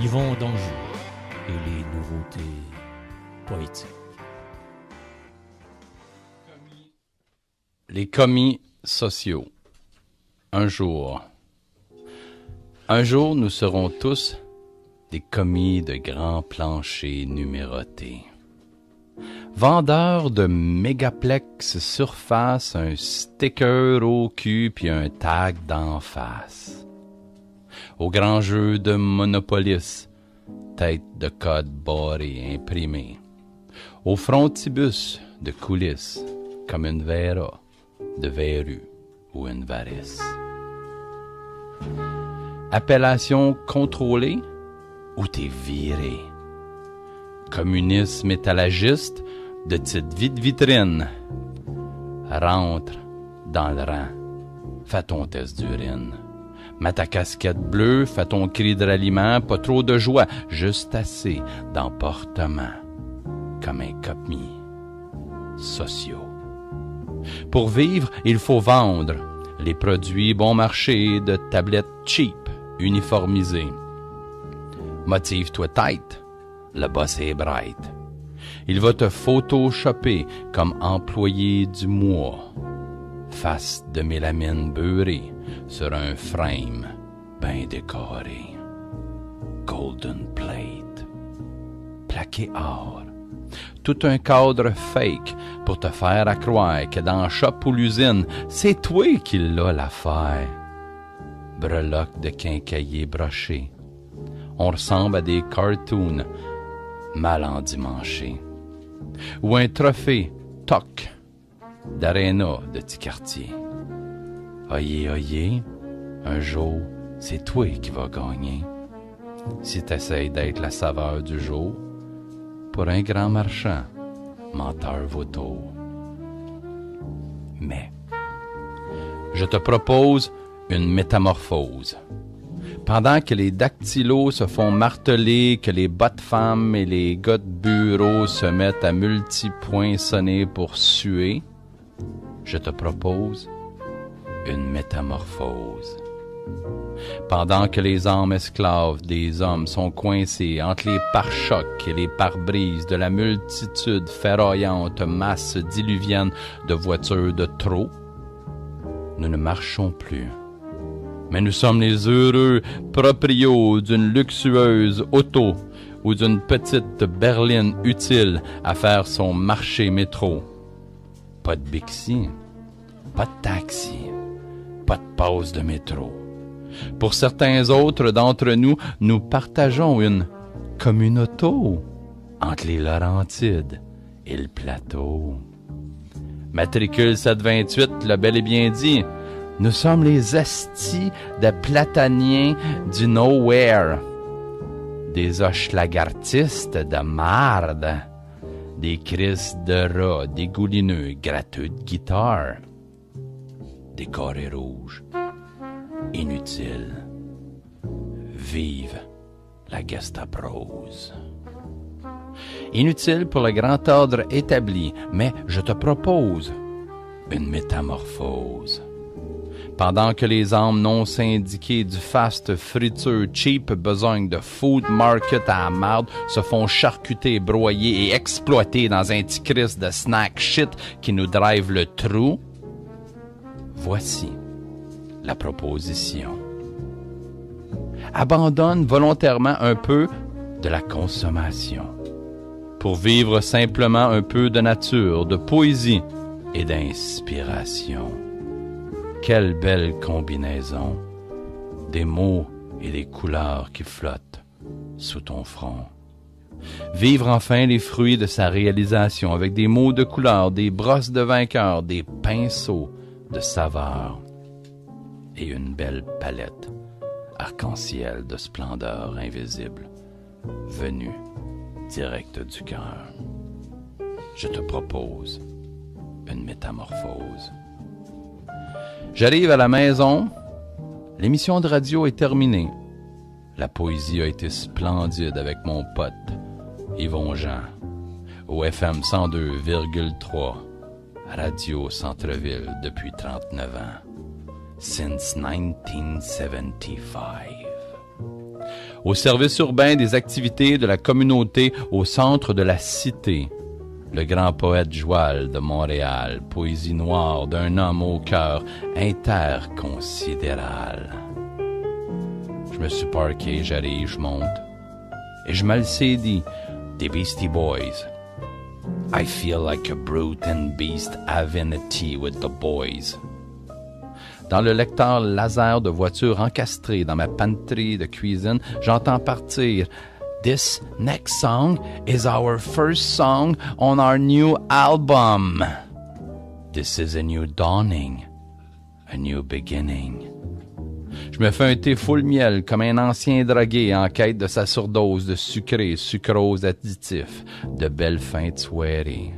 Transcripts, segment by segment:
Yvon d'Anjou et les nouveautés poétiques. Les commis sociaux. Un jour, nous serons tous des commis de grands planchers numérotés. Vendeurs de mégaplex surface, un sticker au cul puis un tag d'en face. Au grand jeu de Monopolis, tête de code barré imprimée. Au frontibus de coulisses, comme une Vera, de verrue ou une varice. Appellation contrôlée ou t'es viré. Communisme étalagiste de petite vie de vitrine. Rentre dans le rang, fais ton test d'urine. Mets ta casquette bleue, fais ton cri de ralliement, pas trop de joie, juste assez d'emportement, comme un commis sociaux. Pour vivre, il faut vendre les produits bon marché de tablettes cheap, uniformisées. Motive-toi tight, le boss est bright. Il va te photoshopper comme employé du mois. Face de mélamine beurrée sur un frame bien décoré. Golden plate, plaqué or. Tout un cadre fake pour te faire à croire que dans le shop ou l'usine, c'est toi qui l'as l'affaire. Breloque de quincaillier broché. On ressemble à des cartoons mal endimanchés. Ou un trophée toc d'aréna de petit quartier. Oyez, un jour, c'est toi qui vas gagner. Si t'essayes d'être la saveur du jour, pour un grand marchand, menteur vautour. Mais, je te propose une métamorphose. Pendant que les dactylos se font marteler, que les bottes femmes et les gars de bureau se mettent à multipoints sonner pour suer, je te propose une métamorphose. Pendant que les âmes esclaves des hommes sont coincées entre les pare-chocs et les pare-brises de la multitude ferroyante masse diluvienne de voitures de trop, nous ne marchons plus. Mais nous sommes les heureux proprios d'une luxueuse auto ou d'une petite berline utile à faire son marché métro. Pas de Bixi, pas de taxi, pas de passe de métro. Pour certains autres d'entre nous, nous partageons une communauto entre les Laurentides et le plateau. Matricule 728 l'a bel et bien dit, nous sommes les astis de plataniens du nowhere, des hochelagartistes de marde, des crises de rats dégoulineux, gratteux de guitare, des carrés rouges, inutiles. Vive la Gestaprose. Inutile pour le grand ordre établi, mais je te propose une métamorphose. Pendant que les âmes non syndiquées du fast friture cheap besogne de food market à la marde se font charcuter, broyer et exploiter dans un petit Christ de snack shit qui nous drive le trou, voici la proposition. Abandonne volontairement un peu de la consommation pour vivre simplement un peu de nature, de poésie et d'inspiration. Quelle belle combinaison des mots et des couleurs qui flottent sous ton front. Vivre enfin les fruits de sa réalisation avec des mots de couleur, des brosses de vainqueur, des pinceaux de saveur et une belle palette arc-en-ciel de splendeur invisible venue direct du cœur. Je te propose une métamorphose. J'arrive à la maison, l'émission de radio est terminée. La poésie a été splendide avec mon pote, Yvon Jean, au FM 102,3, Radio Centre-Ville depuis 39 ans. Since 1975. au service urbain des activités de la communauté au centre de la cité. Le grand poète Joal de Montréal, poésie noire d'un homme au cœur interconsidéral. Je me suis parqué, j'arrive, je monte, et je me le sais dit, des Beastie Boys. I feel like a brute and beast having a tea with the boys. Dans le lecteur laser de voiture encastré dans ma pantry de cuisine, j'entends partir « This next song is our first song on our new album. This is a new dawning, a new beginning. » Je me fais un thé full miel comme un ancien drogué en quête de sa surdose de sucré, sucrose additif, de belles fins de soirée.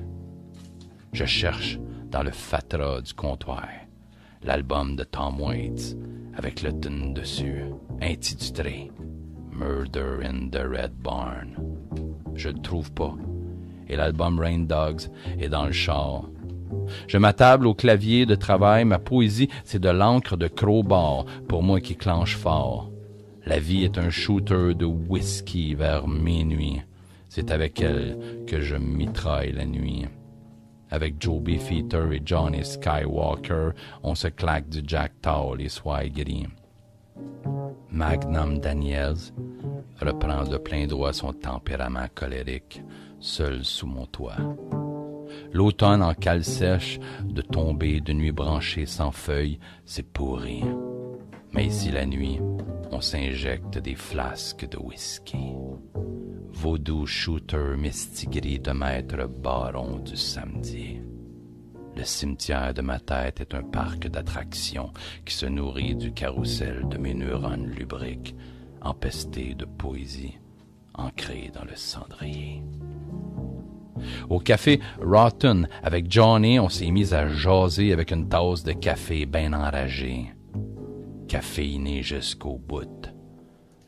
Je cherche dans le fatras du comptoir l'album de Tom Waits avec le tune dessus, intitulé Murder in the Red Barn. Je le trouve pas, et l'album Rain Dogs est dans le char. Je m'attable au clavier de travail, ma poésie, c'est de l'encre de crowbar, pour moi qui clenche fort. La vie est un shooter de whisky vers minuit. C'est avec elle que je mitraille la nuit. Avec Joe Beefeater et Johnny Skywalker, on se claque du Jack Tall les soirs gris. Magnum Daniels reprend de plein droit son tempérament colérique, seul sous mon toit. L'automne en cale sèche, de tomber de nuit branchée sans feuilles, c'est pourri. Mais ici la nuit, on s'injecte des flasques de whisky. Vaudou shooter mistigris de maître baron du samedi. Le cimetière de ma tête est un parc d'attractions qui se nourrit du carrousel de mes neurones lubriques, empestés de poésie, ancrés dans le cendrier. Au café Rotten, avec Johnny, on s'est mis à jaser avec une tasse de café bien enragée. Caféiné jusqu'au bout.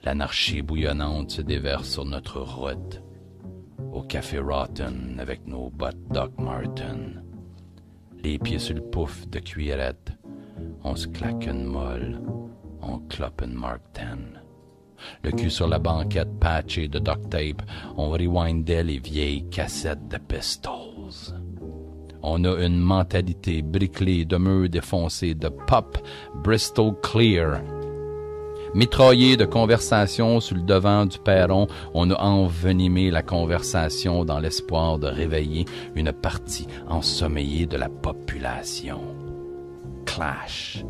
L'anarchie bouillonnante se déverse sur notre route. Au café Rotten, avec nos bottes Doc Marten. Les pieds sur le pouf de cuillerette, on se claque une molle, on clope une Mark X. Le cul sur la banquette patchée de duct tape, on rewindait les vieilles cassettes de Pistols. On a une mentalité bricelée de murs défoncés de pop Bristol Clear. Mitraillé de conversation sur le devant du perron, on a envenimé la conversation dans l'espoir de réveiller une partie ensommeillée de la population. Clash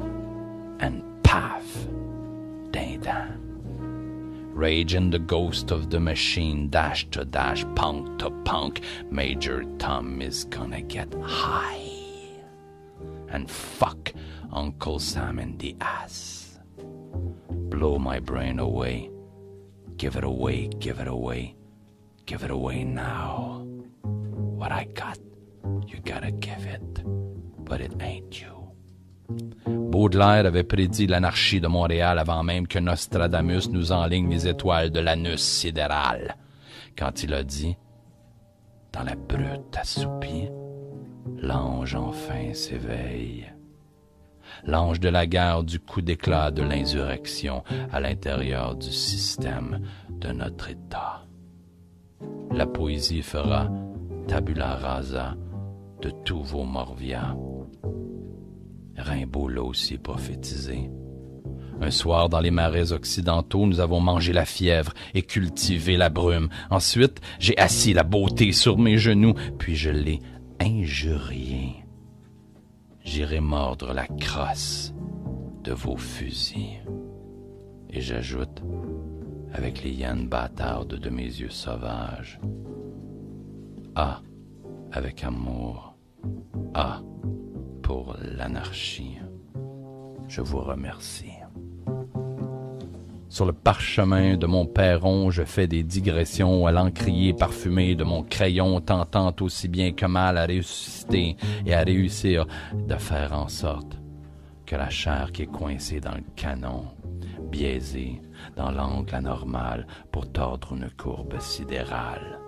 and paf, dindin. Rage in the ghost of the machine, dash to dash, punk to punk, Major Tom is gonna get high. And fuck Uncle Sam in the ass. Blow my brain away. Give it away, give it away, give it away now. What I got, you gotta give it, but it ain't you. Baudelaire avait prédit l'anarchie de Montréal avant même que Nostradamus nous enligne les étoiles de l'anus sidéral. Quand il a dit, dans la brute assoupie, l'ange enfin s'éveille. L'ange de la guerre du coup d'éclat de l'insurrection à l'intérieur du système de notre État. La poésie fera tabula rasa de tous vos morvias. Rimbaud l'a aussi prophétisé. Un soir, dans les marais occidentaux, nous avons mangé la fièvre et cultivé la brume. Ensuite, j'ai assis la beauté sur mes genoux, puis je l'ai injuriée. J'irai mordre la crosse de vos fusils. Et j'ajoute, avec les hyènes bâtardes de mes yeux sauvages, ah, avec amour, ah, pour l'anarchie. Je vous remercie. Sur le parchemin de mon perron, je fais des digressions à l'encrier parfumé de mon crayon, tentant aussi bien que mal à ressusciter et à réussir de faire en sorte que la chair qui est coincée dans le canon, biaisée dans l'angle anormal pour tordre une courbe sidérale.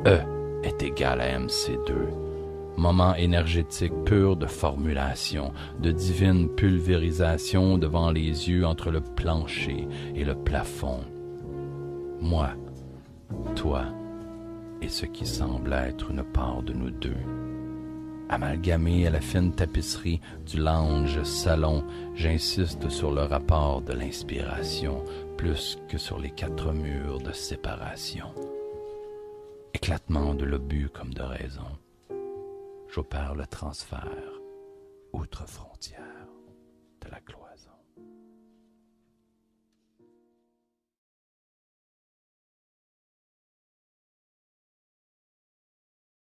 E est égal à MC2. Moment énergétique pur de formulation, de divine pulvérisation devant les yeux entre le plancher et le plafond. moi, toi et ce qui semble être une part de nous deux. Amalgamé à la fine tapisserie du lounge salon, j'insiste sur le rapport de l'inspiration plus que sur les 4 murs de séparation. Éclatement de l'obus comme de raison, j'opère le transfert outre frontière.